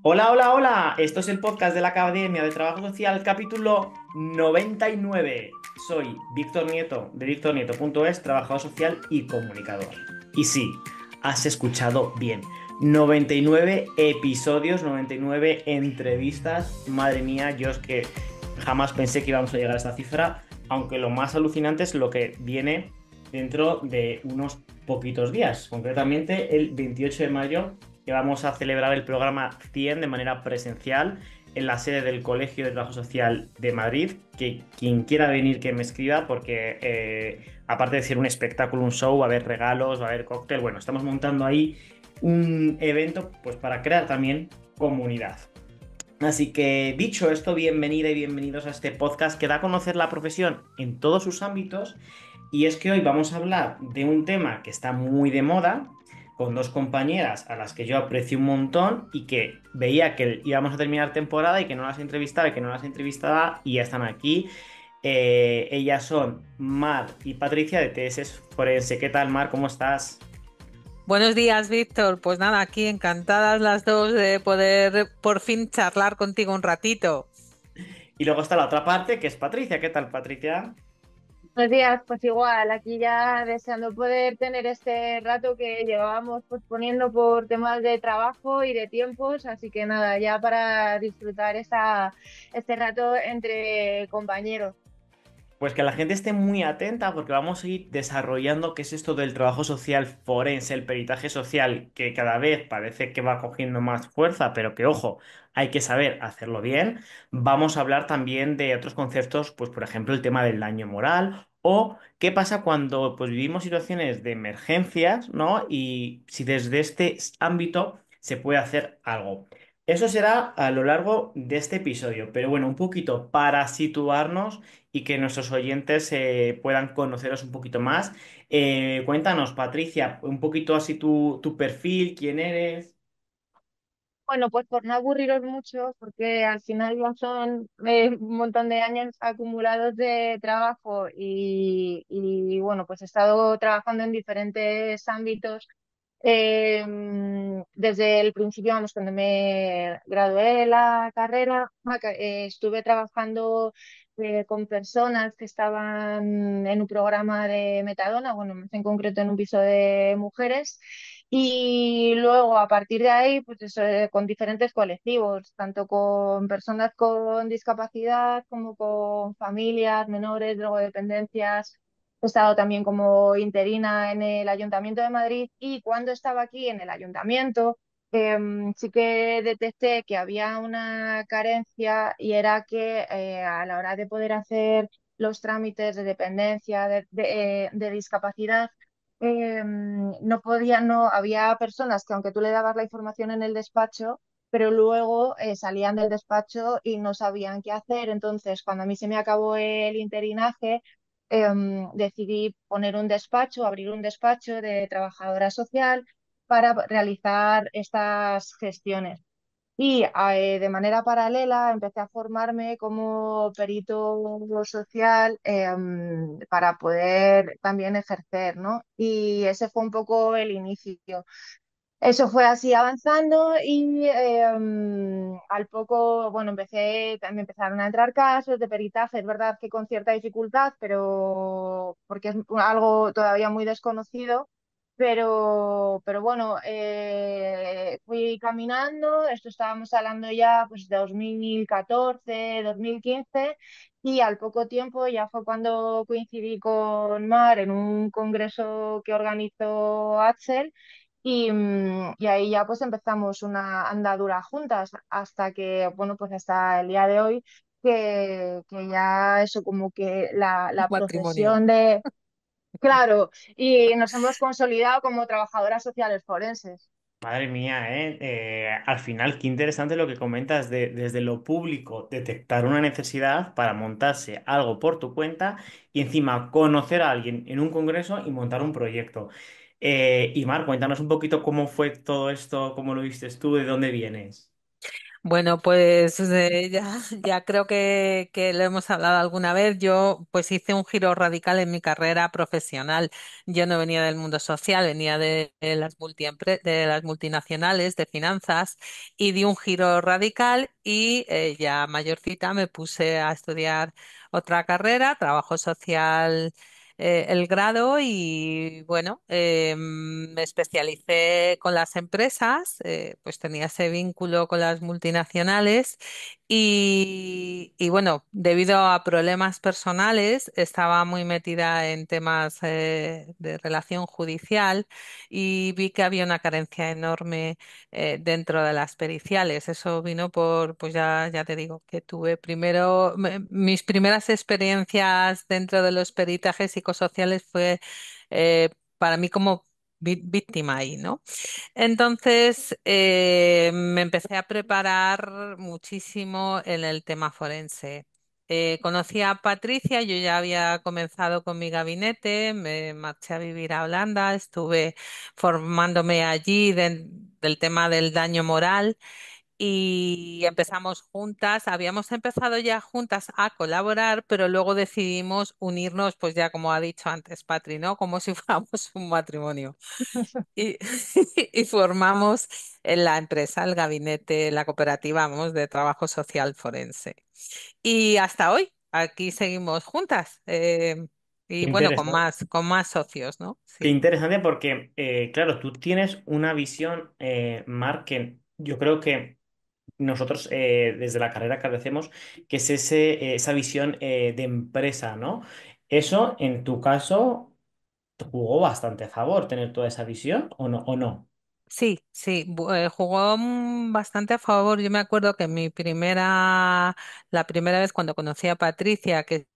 Hola, hola, hola. Esto es el podcast de la Academia de Trabajo Social, capítulo 99. Soy Víctor Nieto de victornieto.es, trabajador social y comunicador. Y sí, has escuchado bien. 99 episodios, 99 entrevistas. Madre mía, yo es que jamás pensé que íbamos a llegar a esta cifra, aunque lo más alucinante es lo que viene dentro de unos poquitos días, concretamente el 28 de mayo, que vamos a celebrar el programa 100 de manera presencial en la sede del Colegio de Trabajo Social de Madrid. Que quien quiera venir que me escriba, porque aparte de ser un espectáculo, un show, va a haber regalos, va a haber cóctel. Bueno, estamos montando ahí un evento pues para crear también comunidad. Así que, dicho esto, bienvenida y bienvenidos a este podcast que da a conocer la profesión en todos sus ámbitos. Y es que hoy vamos a hablar de un tema que está muy de moda, con dos compañeras a las que yo aprecio un montón y que veía que íbamos a terminar temporada y que no las entrevistaba y que no las entrevistaba y ya están aquí. Ellas son Mar y Patricia de TS Forense. ¿Qué tal, Mar? ¿Cómo estás? Buenos días, Víctor. Pues nada, aquí encantadas las dos de poder por fin charlar contigo un ratito. Y luego está la otra parte, que es Patricia. ¿Qué tal, Patricia? Buenos días, pues igual, aquí ya deseando poder tener este rato que llevábamos posponiendo por temas de trabajo y de tiempos, así que nada, ya para disfrutar este rato entre compañeros. Pues que la gente esté muy atenta porque vamos a ir desarrollando qué es esto del trabajo social forense, el peritaje social, que cada vez parece que va cogiendo más fuerza, pero que ojo, hay que saber hacerlo bien. Vamos a hablar también de otros conceptos, pues por ejemplo el tema del daño moral o qué pasa cuando pues vivimos situaciones de emergencias, ¿no? Y si desde este ámbito se puede hacer algo. Eso será a lo largo de este episodio, pero bueno, un poquito para situarnos y que nuestros oyentes puedan conoceros un poquito más. Cuéntanos, Patricia, un poquito así tu perfil, quién eres. Bueno, pues por no aburriros mucho, porque al final ya son un montón de años acumulados de trabajo y bueno, pues he estado trabajando en diferentes ámbitos. Desde el principio, vamos, cuando me gradué de la carrera, estuve trabajando con personas que estaban en un programa de metadona, bueno, más en concreto en un piso de mujeres. Y luego, a partir de ahí, pues eso, con diferentes colectivos, tanto con personas con discapacidad como con familias, menores, drogodependencias. He estado también como interina en el Ayuntamiento de Madrid y cuando estaba aquí en el ayuntamiento, sí que detecté que había una carencia y era que a la hora de poder hacer los trámites de dependencia, de discapacidad, no podía, no, había personas que aunque tú le dabas la información en el despacho, pero luego salían del despacho y no sabían qué hacer. Entonces, cuando a mí se me acabó el interinaje, decidí poner un despacho, abrir un despacho de trabajadora social para realizar estas gestiones. Y de manera paralela empecé a formarme como perito social para poder también ejercer, ¿no? Y ese fue un poco el inicio. Eso fue así avanzando y al poco, bueno, me empezaron a entrar casos de peritaje, es verdad que con cierta dificultad, pero porque es algo todavía muy desconocido, pero bueno, fui caminando, esto estábamos hablando ya pues de 2014, 2015 y al poco tiempo ya fue cuando coincidí con Mar en un congreso que organizó Axel y ahí ya pues empezamos una andadura juntas hasta que, bueno, pues hasta el día de hoy que ya eso como que la Matrimonio. profesión de, claro, y nos hemos consolidado como trabajadoras sociales forenses. Madre mía, ¿eh? Al final, qué interesante lo que comentas de desde lo público, detectar una necesidad para montarse algo por tu cuenta y encima conocer a alguien en un congreso y montar un proyecto. Y Mar, cuéntanos un poquito cómo fue todo esto, cómo lo viste tú, de dónde vienes. Bueno, pues ya creo que lo hemos hablado alguna vez. Yo pues hice un giro radical en mi carrera profesional. Yo no venía del mundo social, venía de las de las multinacionales, de finanzas, y di un giro radical y ya mayorcita me puse a estudiar otra carrera, trabajo social, el grado y bueno, me especialicé con las empresas, pues tenía ese vínculo con las multinacionales y bueno, debido a problemas personales, estaba muy metida en temas de relación judicial y vi que había una carencia enorme dentro de las periciales. Eso vino pues ya te digo, que tuve primero, mis primeras experiencias dentro de los peritajes psicosociales fue eh, para mí como víctima ahí, ¿no? Entonces me empecé a preparar muchísimo en el tema forense. Conocí a Patricia, yo ya había comenzado con mi gabinete, me marché a vivir a Holanda, estuve formándome allí del tema del daño moral y empezamos juntas, habíamos empezado ya juntas a colaborar, pero luego decidimos unirnos, pues ya como ha dicho antes Patri, ¿no? Como si fuéramos un matrimonio. Y, y formamos la empresa, el gabinete, la cooperativa, vamos, de trabajo social forense. Y hasta hoy, aquí seguimos juntas. Y Qué bueno, interesante. con más socios, ¿no? Qué Sí. interesante porque, claro, tú tienes una visión, Marc, que yo creo que nosotros desde la carrera carecemos, que es esa visión de empresa, ¿no? Eso, en tu caso, te jugó bastante a favor tener toda esa visión, ¿o no? ¿O no? Sí, sí, jugó bastante a favor. Yo me acuerdo que la primera vez cuando conocí a Patricia, que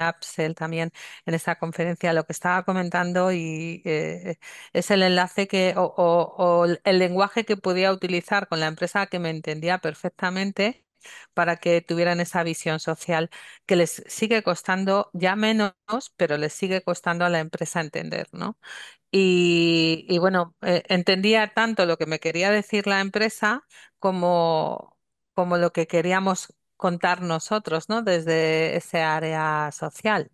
Apsel también en esta conferencia lo que estaba comentando y es el enlace o el lenguaje que podía utilizar con la empresa que me entendía perfectamente para que tuvieran esa visión social que les sigue costando ya menos, pero les sigue costando a la empresa entender, ¿no? Y bueno, entendía tanto lo que me quería decir la empresa como lo que queríamos contar nosotros, ¿no? Desde ese área social.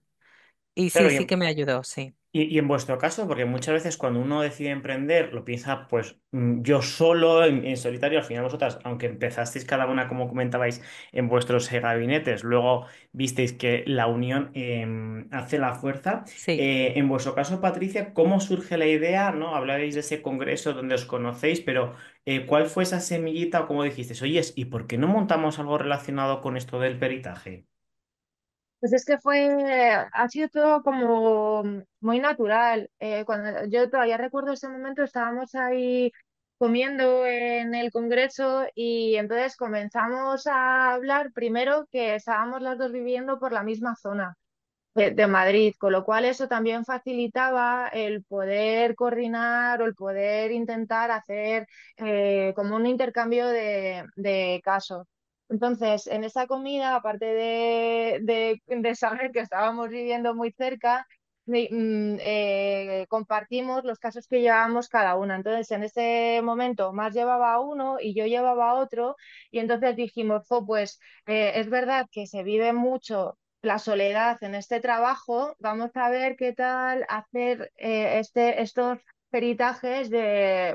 Y sí, Claro, sí que me ayudó, sí. y en vuestro caso, porque muchas veces cuando uno decide emprender, lo piensa, pues yo solo, en solitario, al final vosotras, aunque empezasteis cada una, como comentabais, en vuestros gabinetes, luego visteis que la unión hace la fuerza. Sí. En vuestro caso, Patricia, ¿cómo surge la idea? ¿No? Hablabais de ese congreso donde os conocéis, pero ¿cuál fue esa semillita o cómo dijisteis, oyes, ¿y por qué no montamos algo relacionado con esto del peritaje? Pues es que ha sido todo como muy natural. Cuando yo todavía recuerdo ese momento, estábamos ahí comiendo en el congreso y entonces comenzamos a hablar primero que estábamos las dos viviendo por la misma zona de Madrid, con lo cual eso también facilitaba el poder coordinar o el poder intentar hacer como un intercambio de casos. Entonces, en esa comida, aparte de saber que estábamos viviendo muy cerca, compartimos los casos que llevábamos cada una. Entonces, en ese momento, más llevaba uno y yo llevaba otro, y entonces dijimos, "Jo, pues es verdad que se vive mucho la soledad en este trabajo, vamos a ver qué tal hacer estos peritajes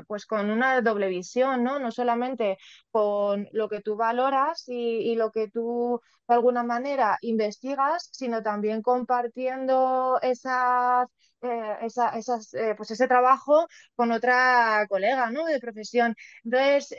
pues con una doble visión, ¿no? No solamente con lo que tú valoras y lo que tú de alguna manera investigas, sino también compartiendo pues ese trabajo con otra colega, ¿no? De profesión. Entonces,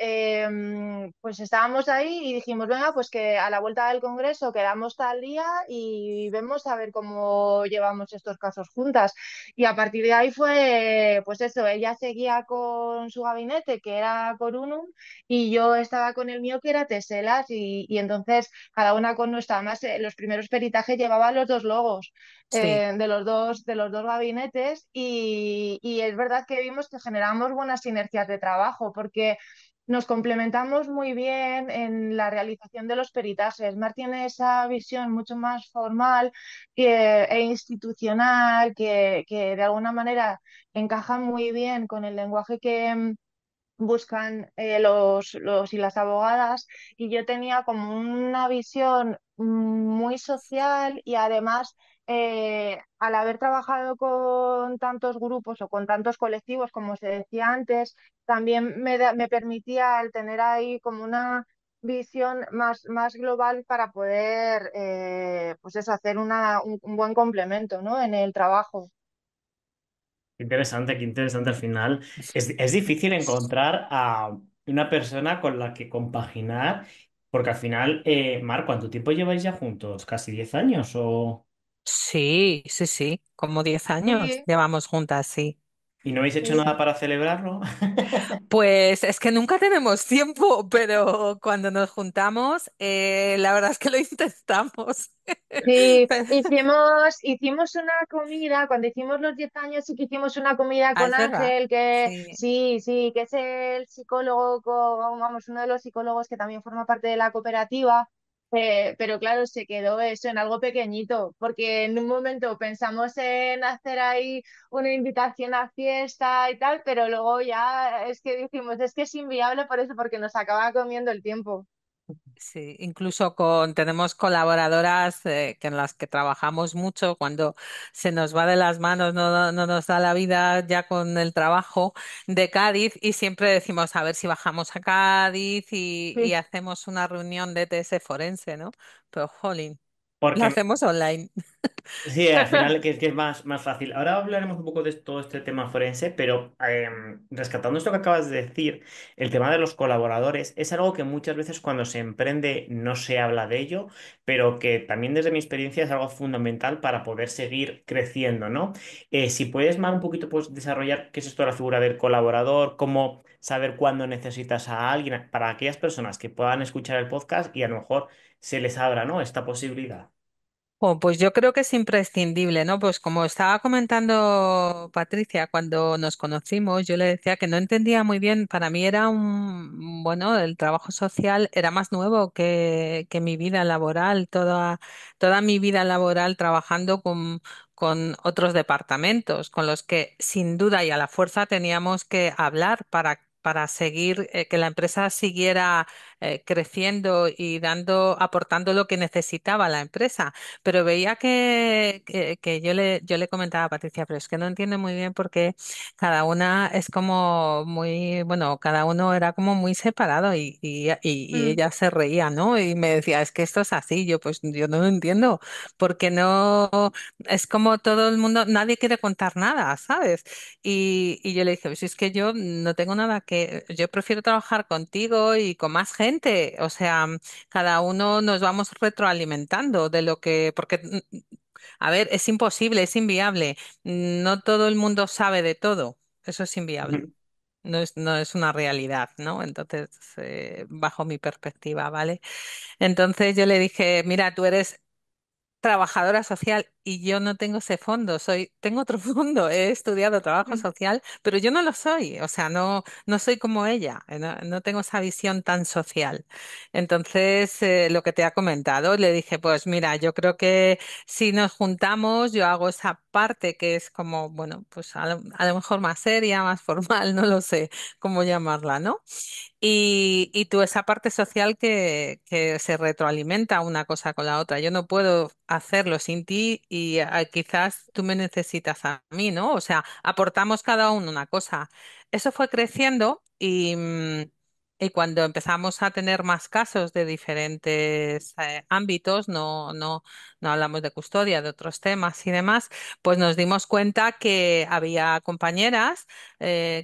pues estábamos ahí y dijimos, venga, pues que a la vuelta del Congreso quedamos tal día y vemos a ver cómo llevamos estos casos juntas. Y a partir de ahí fue, pues eso, ella seguía con su gabinete, que era Corunum, y yo estaba con el mío, que era Teselas, y entonces cada una con nuestra, además los primeros peritajes llevaban los dos logos Sí. de los dos gabinetes y es verdad que vimos que generamos buenas sinergias de trabajo porque nos complementamos muy bien en la realización de los peritajes. Mar tiene esa visión mucho más formal e institucional que de alguna manera encaja muy bien con el lenguaje buscan los y las abogadas, y yo tenía como una visión muy social y además, al haber trabajado con tantos grupos o con tantos colectivos, como se decía antes, también me permitía el tener ahí como una visión más global para poder, pues eso, hacer un buen complemento, ¿no? En el trabajo. Qué interesante al final. Es difícil encontrar a una persona con la que compaginar, porque al final, Mar, ¿cuánto tiempo lleváis ya juntos? ¿Casi 10 años? Sí, sí, sí, como 10 años Sí, llevamos juntas, sí. ¿Y no habéis hecho sí, nada para celebrarlo? Pues es que nunca tenemos tiempo, pero cuando nos juntamos, la verdad es que lo intentamos. sí, Pero- hicimos una comida, cuando hicimos los 10 años sí que hicimos una comida Ah, con es verdad. Ángel, que Sí, sí, sí, que es el psicólogo, vamos, uno de los psicólogos que también forma parte de la cooperativa, pero claro, se quedó eso en algo pequeñito, porque en un momento pensamos en hacer ahí una invitación a fiesta y tal, pero luego ya es que dijimos, es que es inviable por eso, porque nos acaba comiendo el tiempo. sí. Incluso tenemos colaboradoras en las que trabajamos mucho. Cuando se nos va de las manos, no nos da la vida ya con el trabajo de Cádiz y siempre decimos a ver si bajamos a Cádiz y Sí. hacemos una reunión de TS forense, ¿no? Pero, jolín, la Porque hacemos online. sí, al final que es más fácil. Ahora hablaremos un poco de todo este tema forense, pero rescatando esto que acabas de decir, el tema de los colaboradores es algo que muchas veces cuando se emprende no se habla de ello, pero que también desde mi experiencia es algo fundamental para poder seguir creciendo, ¿no? Si puedes, Mar, un poquito pues, desarrollar qué es esto de la figura del colaborador, cómo saber cuándo necesitas a alguien, para aquellas personas que puedan escuchar el podcast y a lo mejor se les abra, ¿no? Esta posibilidad. Pues yo creo que es imprescindible, ¿no? Pues como estaba comentando Patricia, cuando nos conocimos, yo le decía que no entendía muy bien, para mí era bueno, el trabajo social era más nuevo que mi vida laboral, toda mi vida laboral trabajando con otros departamentos, con los que sin duda y a la fuerza teníamos que hablar para seguir, que la empresa siguiera creciendo y aportando lo que necesitaba la empresa. Pero veía que yo le comentaba a Patricia, pero es que no entiendo muy bien por qué cada una es como muy, bueno, cada uno era como muy separado y Mm, ella se reía, ¿no? Y me decía, es que esto es así, yo pues yo no lo entiendo, porque no, es como todo el mundo, nadie quiere contar nada, ¿sabes? Y yo le dije, pues es que yo no tengo nada yo prefiero trabajar contigo y con más gente, o sea cada uno nos vamos retroalimentando de lo que, porque, a ver, es imposible, es inviable. No todo el mundo sabe de todo. Eso es inviable. No es una realidad, ¿no? Entonces, bajo mi perspectiva, ¿vale? Entonces yo le dije, mira, tú eres trabajadora social y yo no tengo ese fondo, tengo otro fondo, he estudiado trabajo mm, social, pero yo no lo soy, o sea, no soy como ella, no tengo esa visión tan social. Entonces, lo que te ha comentado, le dije, pues mira, yo creo que si nos juntamos, yo hago esa parte que es como, bueno, pues a lo mejor más seria, más formal, no lo sé cómo llamarla, ¿no? Y tú esa parte social que se retroalimenta una cosa con la otra. Yo no puedo hacerlo sin ti y quizás tú me necesitas a mí, ¿no? O sea, aportamos cada uno una cosa. Eso fue creciendo y cuando empezamos a tener más casos de diferentes ámbitos, no hablamos de custodia, de otros temas y demás, pues nos dimos cuenta que había compañeras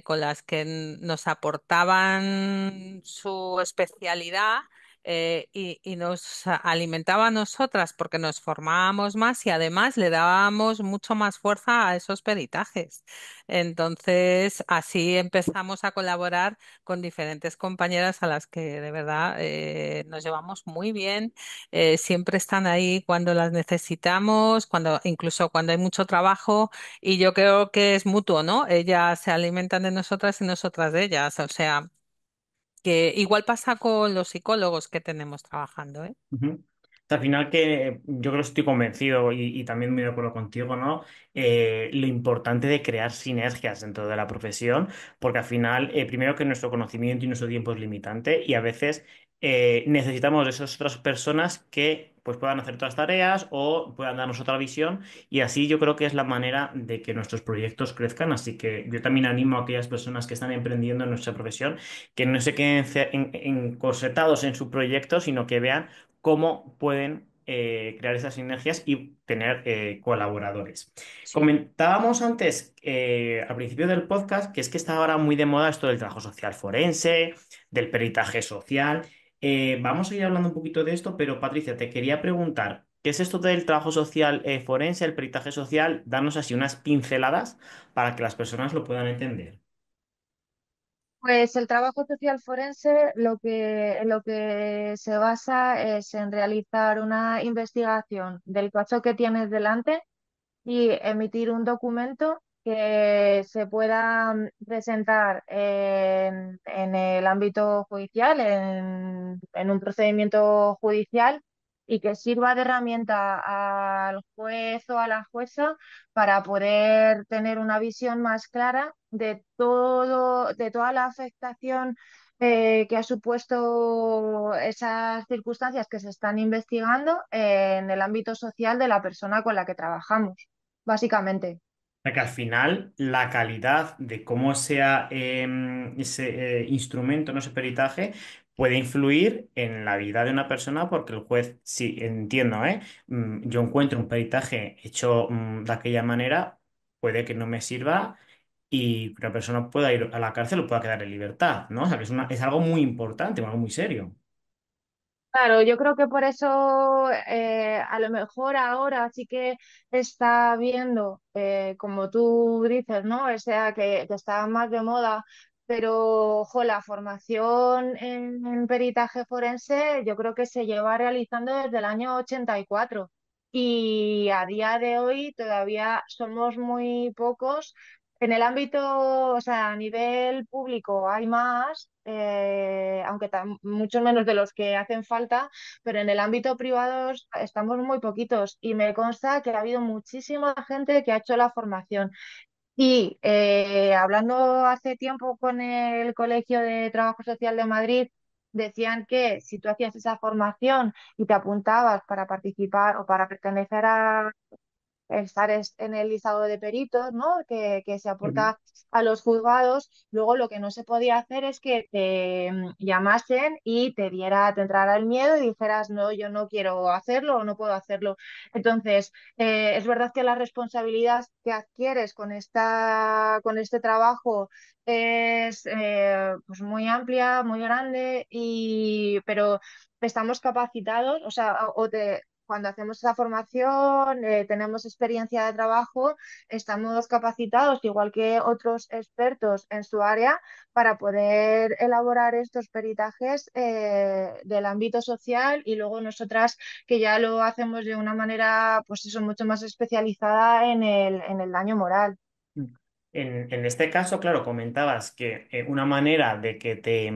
con las que nos aportaban su especialidad y nos alimentaba a nosotras porque nos formábamos más y además le dábamos mucho más fuerza a esos peritajes. Entonces, así empezamos a colaborar con diferentes compañeras a las que de verdad nos llevamos muy bien. Siempre están ahí cuando las necesitamos, incluso cuando hay mucho trabajo. Y yo creo que es mutuo, ¿no? Ellas se alimentan de nosotras y nosotras de ellas. O sea, que igual pasa con los psicólogos que tenemos trabajando, ¿eh? Ujú. Al final que yo creo que estoy convencido y también muy de acuerdo contigo, ¿no? Lo importante de crear sinergias dentro de la profesión, porque al final, primero que nuestro conocimiento y nuestro tiempo es limitante y a veces necesitamos de esas otras personas que pues puedan hacer otras tareas o puedan darnos otra visión y así yo creo que es la manera de que nuestros proyectos crezcan. Así que yo también animo a aquellas personas que están emprendiendo en nuestra profesión que no se queden encorsetados en su proyecto, sino que vean cómo pueden crear esas sinergias y tener colaboradores. Sí. Comentábamos antes, al principio del podcast, que es que está ahora muy de moda esto del trabajo social forense, del peritaje social. Vamos a ir hablando un poquito de esto, pero Patricia, te quería preguntar, ¿qué es esto del trabajo social forense, el peritaje social? Darnos así unas pinceladas para que las personas lo puedan entender. Pues el trabajo social forense en lo que se basa es en realizar una investigación del caso que tienes delante y emitir un documento que se pueda presentar en el ámbito judicial, en un procedimiento judicial y que sirva de herramienta al juez o a la jueza para poder tener una visión más clara de todo, de toda la afectación que ha supuesto esas circunstancias que se están investigando en el ámbito social de la persona con la que trabajamos, básicamente. Sea que al final la calidad de cómo sea ese instrumento, no ese peritaje, puede influir en la vida de una persona porque el juez, sí, entiendo, ¿eh? Yo encuentro un peritaje hecho de aquella manera, puede que no me sirva y una persona pueda ir a la cárcel o pueda quedar en libertad, ¿no? O sea que es algo muy importante, algo muy serio. Claro, yo creo que por eso a lo mejor ahora sí que está viendo, como tú dices, ¿no? O sea, que está más de moda, pero ojo, la formación en peritaje forense yo creo que se lleva realizando desde el año 84 y a día de hoy todavía somos muy pocos. En el ámbito, o sea, a nivel público hay más, aunque mucho menos de los que hacen falta, pero en el ámbito privado estamos muy poquitos y me consta que ha habido muchísima gente que ha hecho la formación. Y hablando hace tiempo con el Colegio de Trabajo Social de Madrid, decían que si tú hacías esa formación y te apuntabas para participar o para pertenecer a estar en el listado de peritos, ¿no? Que se Ujú. aporta a los juzgados. Luego lo que no se podía hacer es que te llamasen y te entrara el miedo y dijeras, no, yo no quiero hacerlo o no puedo hacerlo. Entonces, es verdad que la responsabilidad que adquieres con este trabajo es pues muy amplia, muy grande, pero estamos capacitados, o sea, cuando hacemos esa formación, tenemos experiencia de trabajo, estamos capacitados, igual que otros expertos en su área, para poder elaborar estos peritajes del ámbito social y luego nosotras que ya lo hacemos de una manera, pues eso, mucho más especializada en el daño moral. En este caso, claro, comentabas que una manera de que te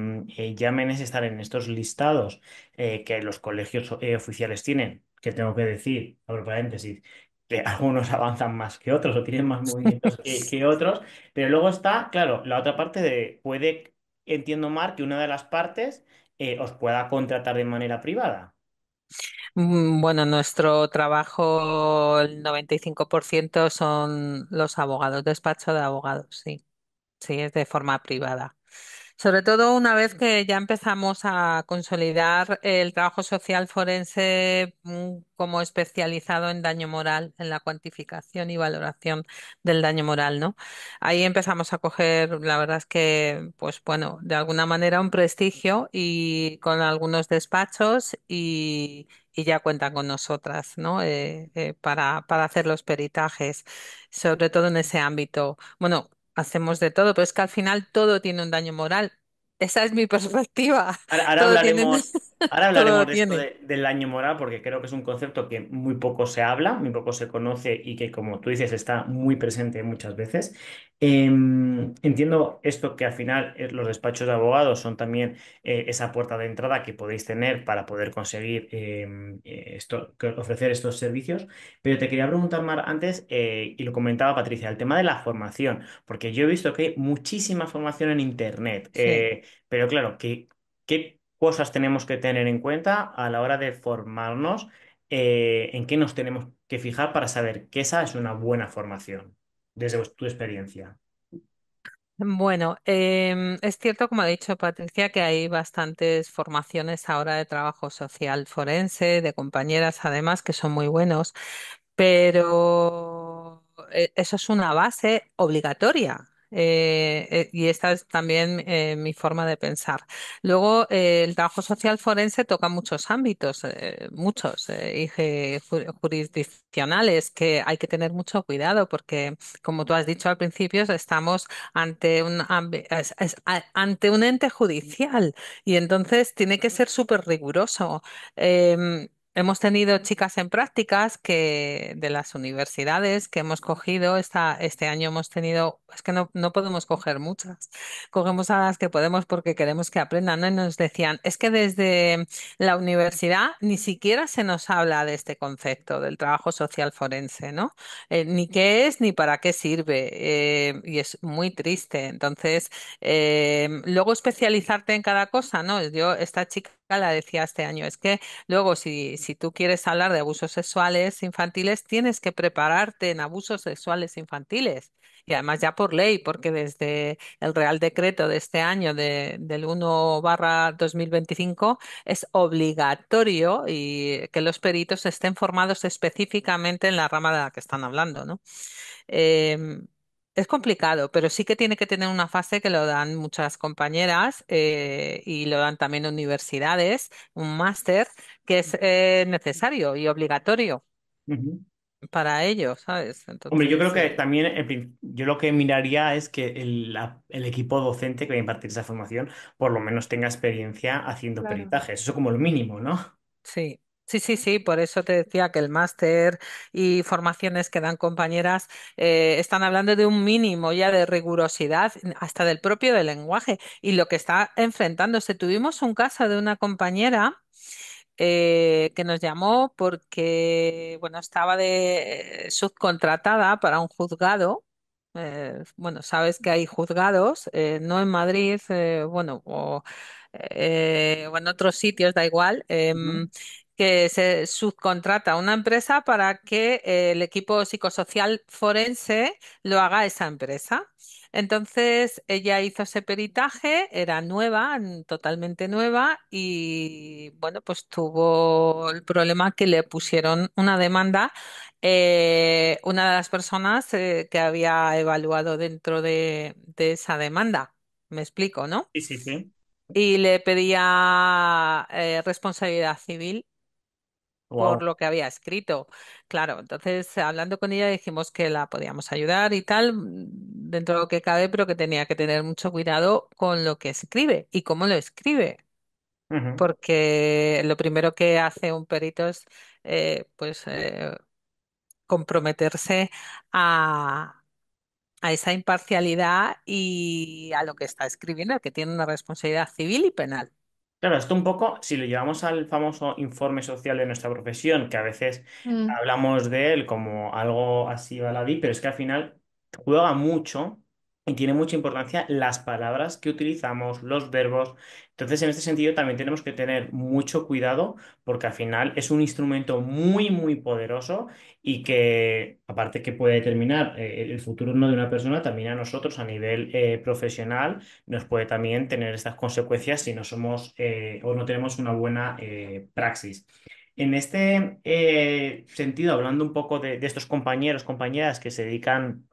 llamen es estar en estos listados que los colegios oficiales tienen, que tengo que decir, abro paréntesis, que algunos avanzan más que otros o tienen más movimientos que otros, pero luego está, claro, la otra parte de, puede, entiendo mal, que una de las partes os pueda contratar de manera privada. Bueno, nuestro trabajo, el 95% son los abogados, despacho de abogados, sí. Sí, es de forma privada. Sobre todo una vez que ya empezamos a consolidar el trabajo social forense como especializado en daño moral, en la cuantificación y valoración del daño moral, ¿no? Ahí empezamos a coger, la verdad es que, pues bueno, de alguna manera un prestigio y con algunos despachos y ya cuentan con nosotras, ¿no? Para hacer los peritajes, sobre todo en ese ámbito. Bueno, hacemos de todo, pero es que al final todo tiene un daño moral. Esa es mi perspectiva. Ahora Todo tiene un... hablaremos. Ahora Todo hablaremos lo de esto tiene. del año moral porque creo que es un concepto que muy poco se habla, muy poco se conoce y que, como tú dices, está muy presente muchas veces. Entiendo esto que al final los despachos de abogados son también esa puerta de entrada que podéis tener para poder conseguir ofrecer estos servicios. Pero te quería preguntar, Mar, antes, y lo comentaba Patricia, el tema de la formación, porque yo he visto que hay muchísima formación en Internet. Sí. Pero claro, ¿qué cosas tenemos que tener en cuenta a la hora de formarnos? ¿En qué nos tenemos que fijar para saber que esa es una buena formación, desde tu experiencia? Bueno, es cierto, como ha dicho Patricia, que hay bastantes formaciones ahora de trabajo social forense, de compañeras además, que son muy buenos. Pero eso es una base obligatoria. Y esta es también mi forma de pensar. Luego, el trabajo social forense toca muchos ámbitos, muchos, jurisdiccionales, que hay que tener mucho cuidado porque, como tú has dicho al principio, estamos ante ante un ente judicial y entonces tiene que ser súper riguroso. Hemos tenido chicas en prácticas que de las universidades que hemos cogido, este año hemos tenido, es que no podemos coger muchas, cogemos a las que podemos porque queremos que aprendan, ¿no? Y nos decían, es que desde la universidad ni siquiera se nos habla de este concepto del trabajo social forense, ¿no? Ni qué es ni para qué sirve, y es muy triste. Entonces, luego especializarte en cada cosa, ¿no? Yo, esta chica la decía este año, es que luego, si tú quieres hablar de abusos sexuales infantiles, tienes que prepararte en abusos sexuales infantiles. Y además ya por ley, porque desde el Real Decreto de este año, del 1/2025, es obligatorio y que los peritos estén formados específicamente en la rama de la que están hablando, ¿no? Em, es complicado, pero sí que tiene que tener una fase que lo dan muchas compañeras, y lo dan también universidades, un máster que es necesario y obligatorio Ujú. para ellos, ¿sabes? Hombre, yo Entonces, creo que sí, también yo lo que miraría es que el equipo docente que va a impartir esa formación por lo menos tenga experiencia haciendo Claro. peritajes. Eso como lo mínimo, ¿no? sí. Sí, sí, sí, por eso te decía que el máster y formaciones que dan compañeras están hablando de un mínimo ya de rigurosidad, hasta del propio del lenguaje y lo que está enfrentándose. Tuvimos un caso de una compañera que nos llamó porque, bueno, estaba de subcontratada para un juzgado. Bueno, sabes que hay juzgados, no en Madrid, bueno, o en otros sitios, da igual, Ujú. que se subcontrata a una empresa para que el equipo psicosocial forense lo haga esa empresa. Entonces ella hizo ese peritaje, era nueva, totalmente nueva, y bueno, pues tuvo el problema que le pusieron una demanda, una de las personas que había evaluado dentro de esa demanda. Me explico, ¿no? Sí, sí, sí. Y le pedía responsabilidad civil por Wow. lo que había escrito. Claro, entonces hablando con ella dijimos que la podíamos ayudar y tal, dentro de lo que cabe, pero que tenía que tener mucho cuidado con lo que escribe y cómo lo escribe, porque lo primero que hace un perito es pues comprometerse a, a esa imparcialidad y a lo que está escribiendo, que tiene una responsabilidad civil y penal. Claro, esto un poco, si lo llevamos al famoso informe social de nuestra profesión, que a veces Mm, hablamos de él como algo así baladí, pero es que al final juega mucho y tiene mucha importancia las palabras que utilizamos, los verbos. Entonces, en este sentido, también tenemos que tener mucho cuidado porque al final es un instrumento muy, muy poderoso y que, aparte que puede determinar el futuro no de una persona, también a nosotros a nivel profesional nos puede también tener estas consecuencias si no somos o no tenemos una buena praxis. En este sentido, hablando un poco de estos compañeros, compañeras que se dedican,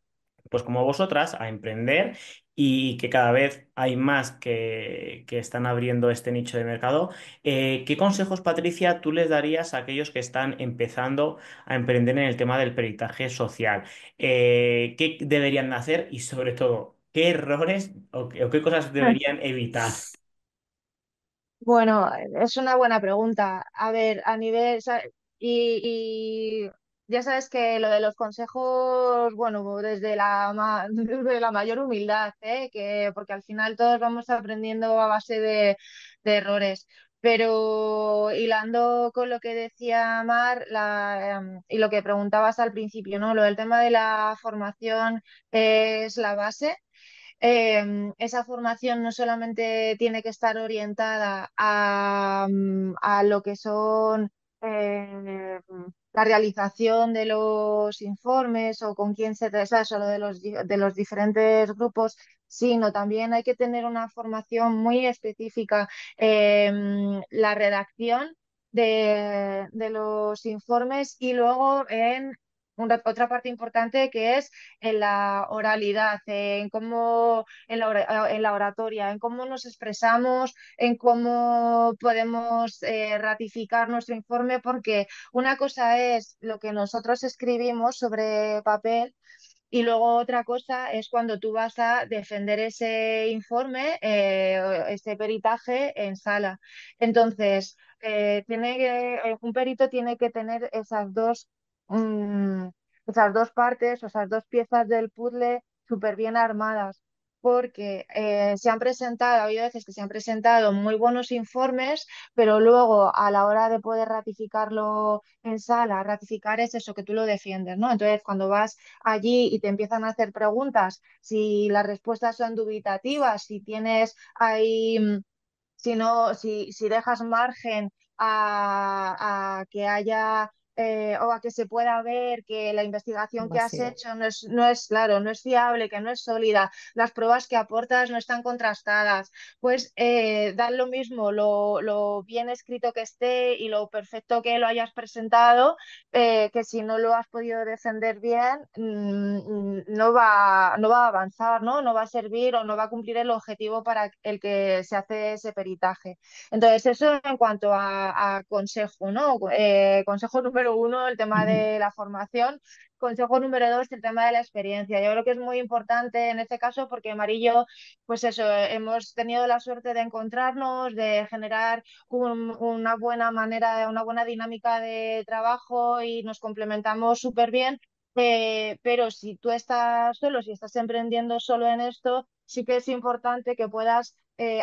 pues como vosotras, a emprender y que cada vez hay más que están abriendo este nicho de mercado, ¿qué consejos, Patricia, tú les darías a aquellos que están empezando a emprender en el tema del peritaje social? ¿Qué deberían hacer y sobre todo, qué errores o qué cosas deberían evitar? Bueno, es una buena pregunta. A ver, a nivel, y ya sabes que lo de los consejos, bueno, desde desde la mayor humildad, ¿eh? Porque al final todos vamos aprendiendo a base de errores. Pero hilando con lo que decía Mar, y lo que preguntabas al principio, ¿no? Lo del tema de la formación es la base. Esa formación no solamente tiene que estar orientada a lo que son la realización de los informes o con quién se trata, solo de los diferentes grupos, sino también hay que tener una formación muy específica, la redacción de los informes y luego en otra parte importante que es en la oralidad, en cómo, en la oratoria, en cómo nos expresamos, en cómo podemos ratificar nuestro informe, porque una cosa es lo que nosotros escribimos sobre papel. Y luego otra cosa es cuando tú vas a defender ese informe, ese peritaje en sala. Entonces, un perito tiene que tener mm, esas dos partes o esas dos piezas del puzzle súper bien armadas, porque ha habido veces que se han presentado muy buenos informes, pero luego a la hora de poder ratificarlo en sala, ratificar es eso que tú lo defiendes, ¿no? Entonces, cuando vas allí y te empiezan a hacer preguntas, si las respuestas son dubitativas, si tienes ahí si no, si dejas margen a que haya o a que se pueda ver que la investigación que has Vacío. hecho no es claro, no es fiable, que no es sólida, las pruebas que aportas no están contrastadas, pues dan lo mismo lo bien escrito que esté y lo perfecto que lo hayas presentado, que si no lo has podido defender bien, no va a avanzar, ¿no? No va a servir o no va a cumplir el objetivo para el que se hace ese peritaje. Entonces, eso en cuanto a consejo, ¿no? Consejo número uno, el tema de la formación. Consejo número dos, el tema de la experiencia. Yo creo que es muy importante en este caso porque Marillo, pues eso, hemos tenido la suerte de encontrarnos, de generar una buena manera, una buena dinámica de trabajo y nos complementamos súper bien. Pero si tú estás solo, si estás emprendiendo solo en esto, sí que es importante que puedas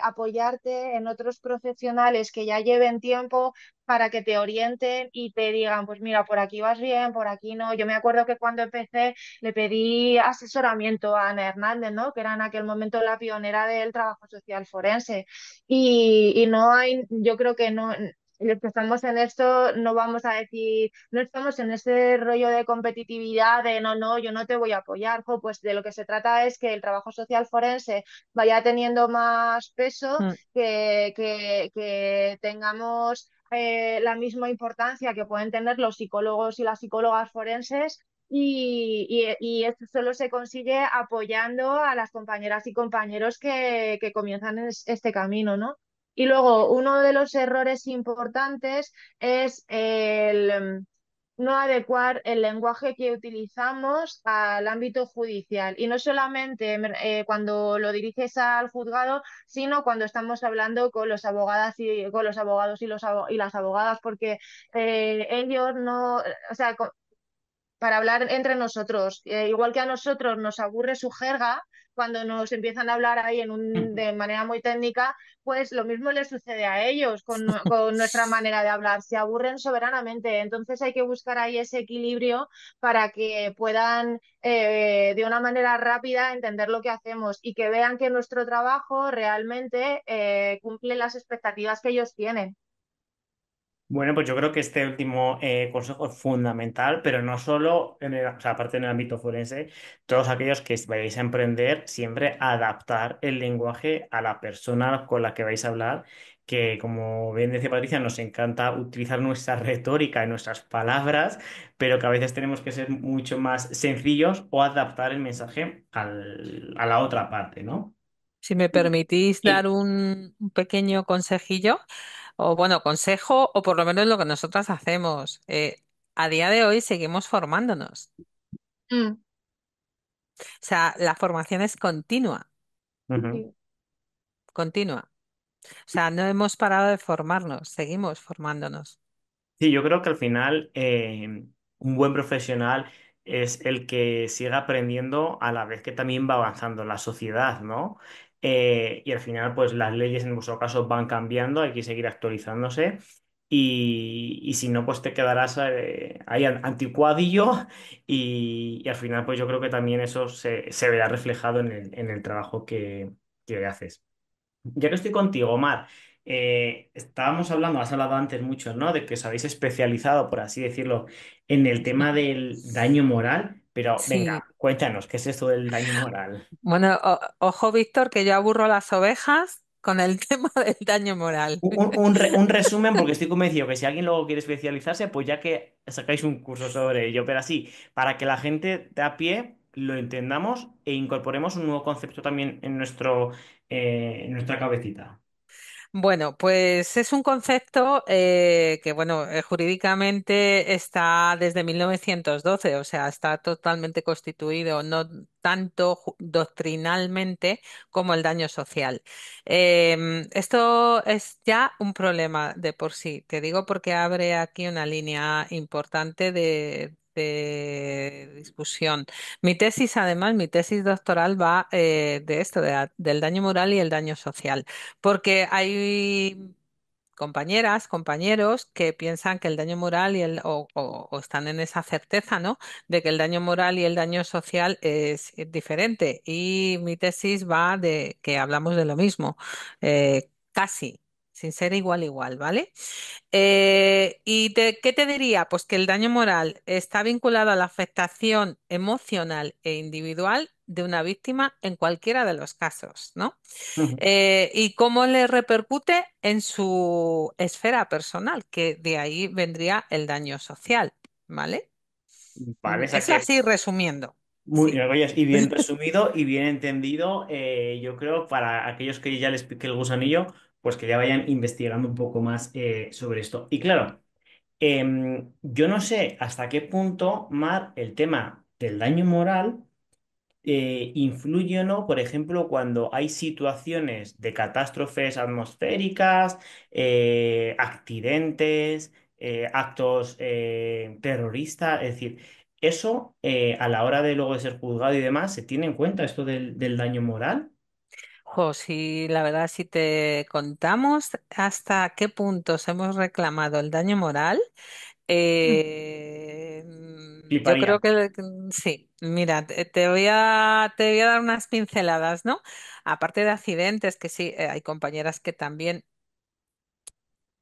apoyarte en otros profesionales que ya lleven tiempo para que te orienten y te digan, pues mira, por aquí vas bien, por aquí no. Yo me acuerdo que cuando empecé le pedí asesoramiento a Ana Hernández, ¿no? Que era en aquel momento la pionera del trabajo social forense. Y no hay, yo creo que no. Los que estamos en esto no vamos a decir, no estamos en ese rollo de competitividad de no, no, yo no te voy a apoyar. Jo, pues de lo que se trata es que el trabajo social forense vaya teniendo más peso, Mm. que tengamos la misma importancia que pueden tener los psicólogos y las psicólogas forenses. Y esto solo se consigue apoyando a las compañeras y compañeros que comienzan este camino, ¿no? Y luego, uno de los errores importantes es no adecuar el lenguaje que utilizamos al ámbito judicial. Y no solamente cuando lo diriges al juzgado, sino cuando estamos hablando con los abogadas y con los abogados y las abogadas, porque ellos no, o sea, para hablar entre nosotros. Igual que a nosotros nos aburre su jerga, cuando nos empiezan a hablar ahí de manera muy técnica, pues lo mismo les sucede a ellos con nuestra manera de hablar. Se aburren soberanamente. Entonces hay que buscar ahí ese equilibrio para que puedan de una manera rápida entender lo que hacemos y que vean que nuestro trabajo realmente cumple las expectativas que ellos tienen. Bueno, pues yo creo que este último consejo es fundamental, pero no solo o sea, aparte en el ámbito forense, todos aquellos que vayáis a emprender, siempre adaptar el lenguaje a la persona con la que vais a hablar, que como bien decía Patricia, nos encanta utilizar nuestra retórica y nuestras palabras, pero que a veces tenemos que ser mucho más sencillos o adaptar el mensaje a la otra parte, ¿no? Si me permitís dar Y, un pequeño consejillo, o bueno, consejo, o por lo menos lo que nosotras hacemos. A día de hoy seguimos formándonos. Mm, O sea, la formación es continua, ujú. sí. continua. O sea, no hemos parado de formarnos, seguimos formándonos. Sí, yo creo que al final un buen profesional es el que siga aprendiendo a la vez que también va avanzando la sociedad, ¿no? Y al final, pues las leyes en vuestro caso van cambiando, hay que seguir actualizándose y si no, pues te quedarás ahí anticuadillo y al final, pues yo creo que también eso se verá reflejado en el trabajo que haces. Ya que estoy contigo, Omar, estábamos hablando, has hablado antes mucho, ¿no? De que os habéis especializado, por así decirlo, en el tema del daño moral, pero Sí. venga, cuéntanos, ¿qué es esto del daño moral? Bueno, ojo, Víctor, que yo aburro las ovejas con el tema del daño moral. Un resumen, porque estoy convencido que si alguien luego quiere especializarse, pues ya que sacáis un curso sobre ello, pero así, para que la gente de a pie lo entendamos e incorporemos un nuevo concepto también en nuestra cabecita. Bueno, pues es un concepto que, bueno, jurídicamente está desde 1912, o sea, está totalmente constituido, no tanto doctrinalmente como el daño social. Esto es ya un problema de por sí, te digo porque abre aquí una línea importante de discusión. Mi tesis, además, mi tesis doctoral va de esto, del daño moral y el daño social porque hay compañeras, compañeros que piensan que el daño moral o están en esa certeza, ¿no? De que el daño moral y el daño social es diferente. Y mi tesis va de que hablamos de lo mismo, casi, sin ser igual, igual, ¿vale? ¿Qué te diría? Pues que el daño moral está vinculado a la afectación emocional e individual de una víctima en cualquiera de los casos, ¿no? Y cómo le repercute en su esfera personal, que de ahí vendría el daño social, ¿vale? Vale, o sea Eso que así resumiendo. muy, Sí, oye, y bien resumido y bien entendido, yo creo, para aquellos que ya les pique el gusanillo, pues que ya vayan investigando un poco más sobre esto. Y claro, yo no sé hasta qué punto, Mar, el tema del daño moral influye o no, por ejemplo, cuando hay situaciones de catástrofes atmosféricas, accidentes, actos terroristas, es decir, eso a la hora de luego de ser juzgado y demás, ¿se tiene en cuenta esto del daño moral? jo, sí, la verdad, si te contamos hasta qué puntos hemos reclamado el daño moral, yo Fliparía. creo que sí. Mira, te voy a dar unas pinceladas, ¿no? Aparte de accidentes, que sí, hay compañeras que también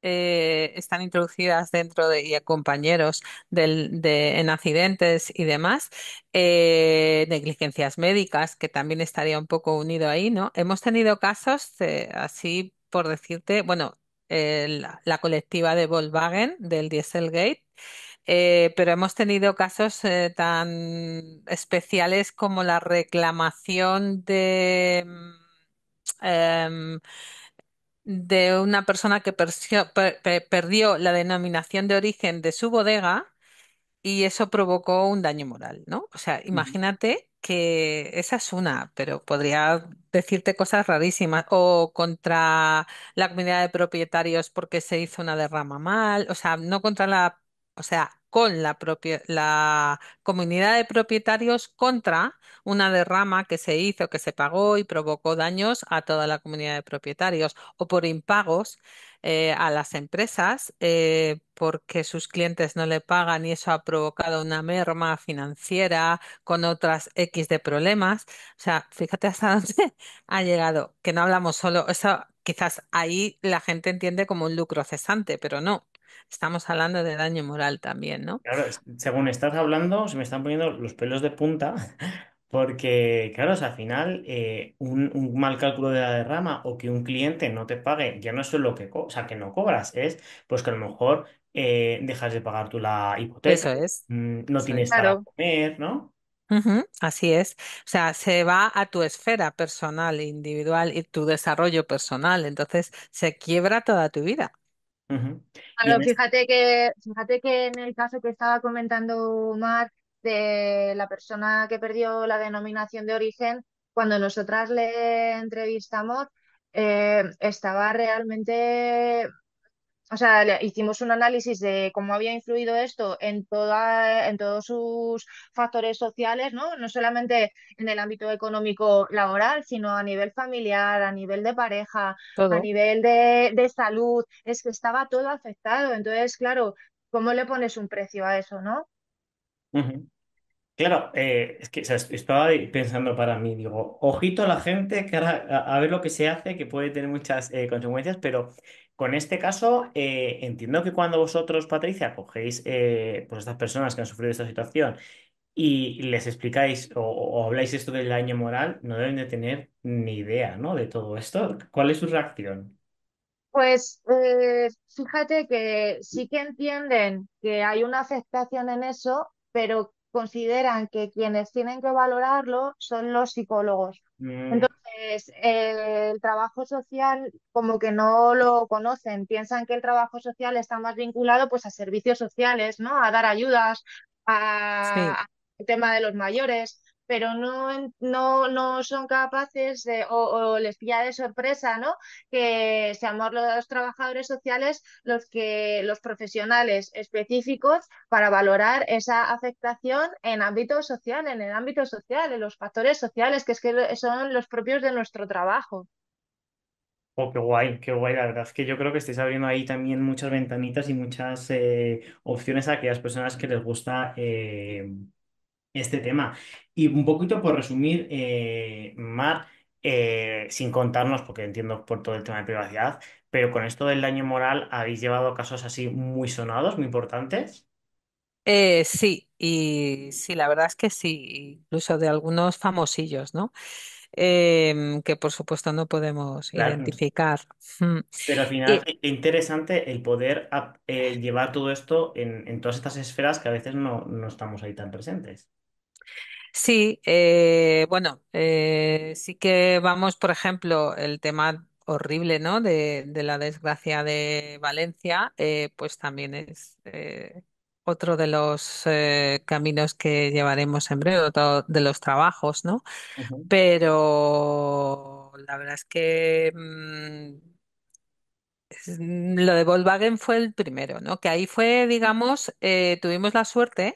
están introducidas dentro de, y a compañeros en accidentes y demás, negligencias médicas, que también estaría un poco unido ahí, ¿no? Hemos tenido casos, así por decirte, bueno, la colectiva de Volkswagen, del Dieselgate, pero hemos tenido casos tan especiales como la reclamación em, de una persona que perdió la denominación de origen de su bodega y eso provocó un daño moral, ¿no? O sea, Ujú. imagínate que esa es una, pero podría decirte cosas rarísimas o contra la comunidad de propietarios porque se hizo una derrama mal, o sea, no contra o sea, con la comunidad de propietarios contra una derrama que se hizo, que se pagó y provocó daños a toda la comunidad de propietarios o por impagos a las empresas porque sus clientes no le pagan y eso ha provocado una merma financiera con otras X de problemas. O sea, fíjate hasta dónde ha llegado, que no hablamos solo, eso quizás ahí la gente entiende como un lucro cesante, pero no, estamos hablando de daño moral también, ¿no? Claro, según estás hablando, se me están poniendo los pelos de punta, porque, claro, o sea, al final, un mal cálculo de la derrama o que un cliente no te pague, ya no es solo o sea, que no cobras, es pues que a lo mejor dejas de pagar tú la hipoteca, Eso es. no Eso es. tienes para claro. comer, ¿no? Ujú, así es. O sea, se va a tu esfera personal, individual y tu desarrollo personal. Entonces, se quiebra toda tu vida. Ujú. Y Claro, en este, fíjate que en el caso que estaba comentando Mar de la persona que perdió la denominación de origen, cuando nosotras le entrevistamos, estaba realmente, o sea, hicimos un análisis de cómo había influido esto en todos sus factores sociales, ¿no? No solamente en el ámbito económico laboral, sino a nivel familiar, a nivel de pareja, a Todo. nivel de salud. Es que estaba todo afectado. Entonces, claro, ¿cómo le pones un precio a eso, no? Ujú. Claro, es que o sea, estaba ahí pensando para mí, digo, ojito a la gente que ahora a ver lo que se hace, que puede tener muchas consecuencias, pero con este caso entiendo que cuando vosotros, Patricia, cogéis pues estas personas que han sufrido esta situación y les explicáis o habláis esto del daño moral, no deben de tener ni idea, ¿no? De todo esto. ¿Cuál es su reacción? Pues fíjate que sí que entienden que hay una afectación en eso, pero consideran que quienes tienen que valorarlo son los psicólogos. Mm, Entonces, el trabajo social como que no lo conocen, piensan que el trabajo social está más vinculado pues a servicios sociales, ¿no? A dar ayudas, Sí. al tema de los mayores, pero no son capaces de, o les pilla de sorpresa, ¿no? Que seamos los trabajadores sociales los profesionales específicos para valorar esa afectación en ámbito social, en el ámbito social, en los factores sociales, que son los propios de nuestro trabajo. oh, qué guay, la verdad es que yo creo que estáis abriendo ahí también muchas ventanitas y muchas opciones a aquellas personas que les gusta este tema. Y un poquito por resumir, Mar, sin contarnos, porque entiendo por todo el tema de privacidad, pero con esto del daño moral, ¿habéis llevado casos así muy sonados, muy importantes? Sí, y sí, la verdad es que sí, incluso de algunos famosillos, ¿no? Que por supuesto no podemos Claro. identificar. Mm. Pero al final, Y qué interesante el poder llevar todo esto en todas estas esferas que a veces no estamos ahí tan presentes. sí, bueno, sí que vamos, por ejemplo, el tema horrible, ¿no? De la desgracia de Valencia, pues también es otro de los caminos que llevaremos en breve, otro de los trabajos, ¿no? Ujú, Pero la verdad es que lo de Volkswagen fue el primero, ¿no? Que ahí fue, digamos, tuvimos la suerte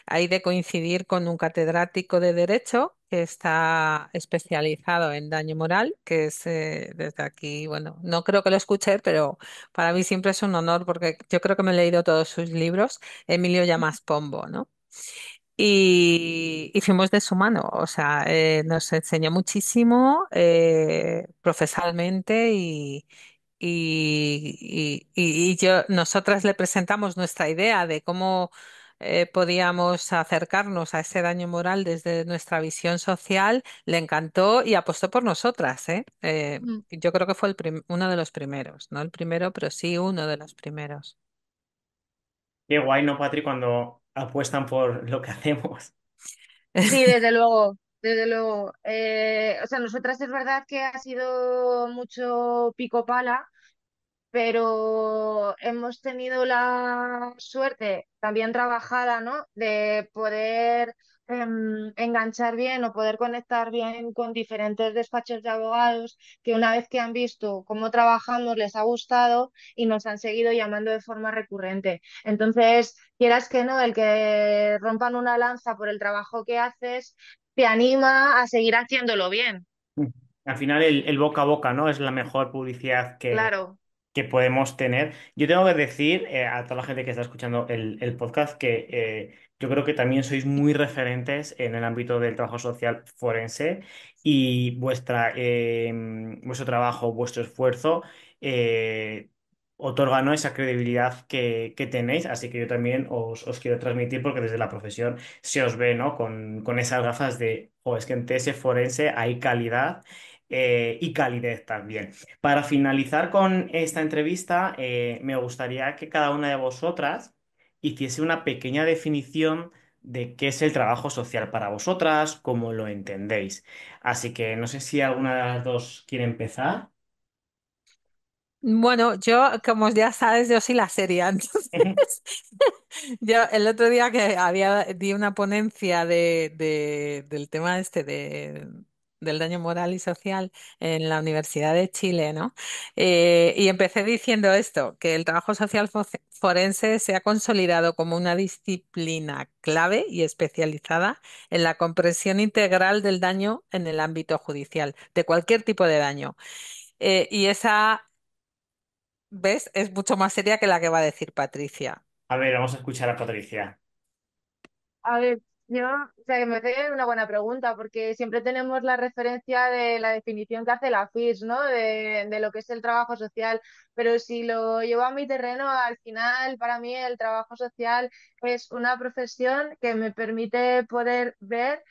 ahí de coincidir con un catedrático de Derecho que está especializado en daño moral, que es desde aquí, bueno, no creo que lo escuche, pero para mí siempre es un honor porque yo creo que me he leído todos sus libros, Emilio Llamas Pombo, ¿no? Y fuimos de su mano, o sea, nos enseñó muchísimo profesionalmente y nosotras le presentamos nuestra idea de cómo podíamos acercarnos a ese daño moral desde nuestra visión social, le encantó y apostó por nosotras, ¿eh? Mm. Yo creo que fue uno de los primeros, no el primero, pero sí uno de los primeros. qué guay, ¿no, Patri, cuando apuestan por lo que hacemos? Sí, desde luego, desde luego. O sea, nosotras es verdad que ha sido mucho pico pala, pero hemos tenido la suerte, también trabajada, ¿no? De poder enganchar bien o poder conectar bien con diferentes despachos de abogados que una vez que han visto cómo trabajamos les ha gustado y nos han seguido llamando de forma recurrente. Entonces, quieras que no, el que rompan una lanza por el trabajo que haces te anima a seguir haciéndolo bien. Al final el boca a boca, ¿no? Es la mejor publicidad Claro. que podemos tener. Yo tengo que decir a toda la gente que está escuchando el podcast que yo creo que también sois muy referentes en el ámbito del trabajo social forense y vuestro trabajo, vuestro esfuerzo otorga, ¿no? esa credibilidad que tenéis. Así que yo también os quiero transmitir porque desde la profesión se os ve, ¿no? Con esas gafas de, oh, es que en TS forense hay calidad y calidez también. Para finalizar con esta entrevista, me gustaría que cada una de vosotras hiciese una pequeña definición de qué es el trabajo social para vosotras, cómo lo entendéis. Así que no sé si alguna de las dos quiere empezar. Bueno, yo, como ya sabes, yo soy la seria, entonces yo el otro día que di una ponencia del tema este del daño moral y social en la Universidad de Chile, ¿no? Y empecé diciendo esto, que el trabajo social forense se ha consolidado como una disciplina clave y especializada en la comprensión integral del daño en el ámbito judicial, de cualquier tipo de daño. Y esa, ¿ves? Es mucho más seria que la que va a decir Patricia. A ver, vamos a escuchar a Patricia. A ver, yo, o sea, que me parece una buena pregunta, porque siempre tenemos la referencia de la definición que hace la FIS, ¿no? De lo que es el trabajo social, pero si lo llevo a mi terreno, al final, para mí, el trabajo social es una profesión que me permite poder ver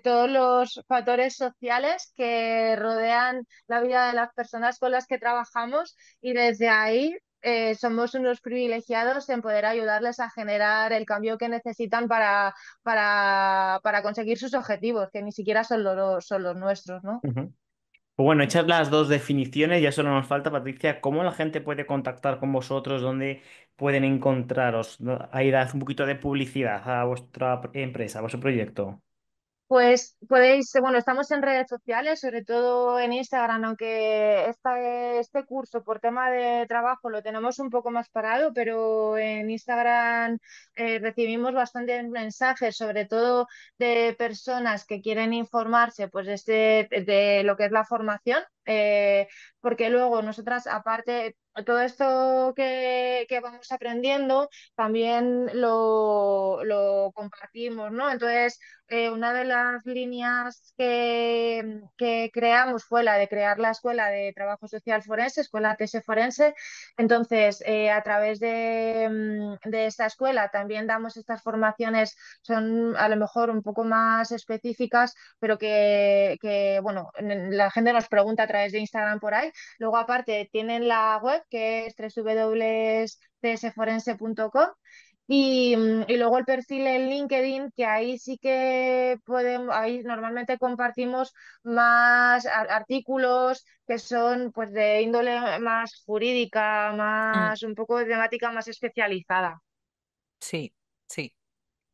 todos los factores sociales que rodean la vida de las personas con las que trabajamos y desde ahí somos unos privilegiados en poder ayudarles a generar el cambio que necesitan para conseguir sus objetivos, que ni siquiera son los nuestros, ¿no? Ujú. Pues bueno, hechas las dos definiciones, ya solo nos falta, Patricia, cómo la gente puede contactar con vosotros, dónde pueden encontraros. ¿No? Ahí dad un poquito de publicidad a vuestra empresa, a vuestro proyecto. Pues podéis, bueno, estamos en redes sociales, sobre todo en Instagram, aunque este curso por tema de trabajo lo tenemos un poco más parado, pero en Instagram recibimos bastantes mensajes, sobre todo de personas que quieren informarse pues, de lo que es la formación, porque luego nosotras, aparte, todo esto que vamos aprendiendo, también lo compartimos, ¿no? Entonces, una de las líneas que creamos fue la de crear la Escuela de Trabajo Social Forense, Escuela TS Forense. Entonces, a través de esta escuela también damos estas formaciones, son a lo mejor un poco más específicas, pero bueno, la gente nos pregunta a través de Instagram por ahí. Luego, aparte, tienen la web que es www.tsforense.com y luego el perfil en LinkedIn, que ahí sí que podemos, ahí normalmente compartimos más artículos que son pues de índole más jurídica, Mm, más un poco de temática más especializada. sí, sí.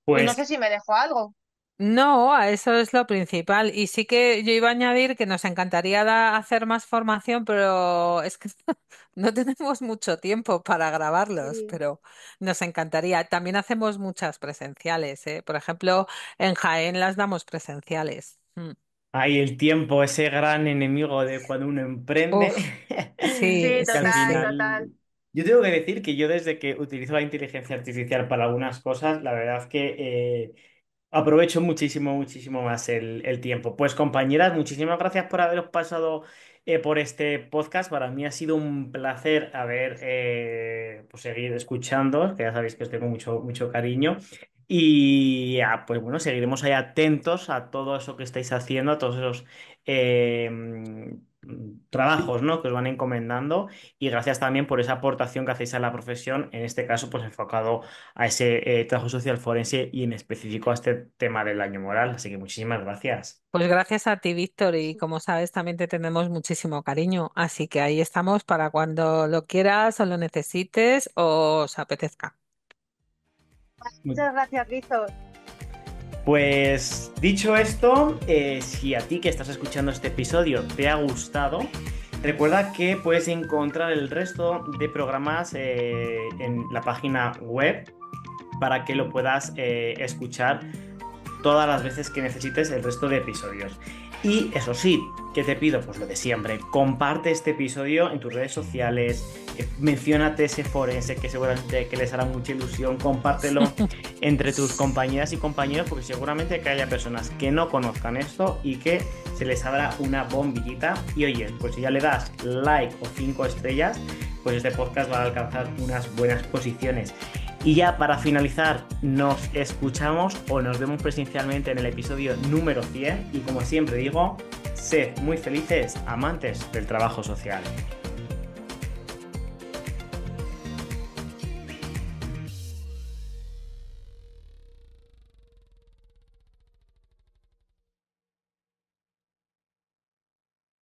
Y no sé Pues si me dejo algo. No, a eso es lo principal. Y sí que yo iba a añadir que nos encantaría hacer más formación, pero es que no tenemos mucho tiempo para grabarlos, Sí. pero nos encantaría. También hacemos muchas presenciales, ¿eh? Por ejemplo, en Jaén las damos presenciales. Mm. hay el tiempo, ese gran enemigo de cuando uno emprende, Uf, sí, Sí, que al sí, total, sí. total. final... Yo tengo que decir que yo desde que utilizo la inteligencia artificial para algunas cosas, la verdad que aprovecho muchísimo, muchísimo más el tiempo. Pues compañeras, muchísimas gracias por haberos pasado por este podcast. Para mí ha sido un placer haber pues seguir escuchando, que ya sabéis que os tengo mucho, mucho cariño. Y pues bueno, seguiremos ahí atentos a todo eso que estáis haciendo, a todos esos trabajos, ¿no? que os van encomendando. Y gracias también por esa aportación que hacéis a la profesión, en este caso, pues enfocado a ese trabajo social forense y en específico a este tema del daño moral. Así que muchísimas gracias. Pues gracias a ti, Víctor, y como sabes, también te tenemos muchísimo cariño. Así que ahí estamos para cuando lo quieras o lo necesites o os apetezca. Muchas gracias, Rizos. Pues dicho esto, si a ti que estás escuchando este episodio te ha gustado, recuerda que puedes encontrar el resto de programas en la página web para que lo puedas escuchar todas las veces que necesites el resto de episodios. Y eso sí, ¿qué te pido? Pues lo de siempre, comparte este episodio en tus redes sociales, menciónate ese forense que seguramente que les hará mucha ilusión, compártelo entre tus compañeras y compañeros porque seguramente que haya personas que no conozcan esto y que se les abra una bombillita y oye, pues si ya le das like o 5 estrellas, pues este podcast va a alcanzar unas buenas posiciones. Y ya para finalizar, nos escuchamos o nos vemos presencialmente en el episodio número 100 y como siempre digo, sed muy felices amantes del trabajo social.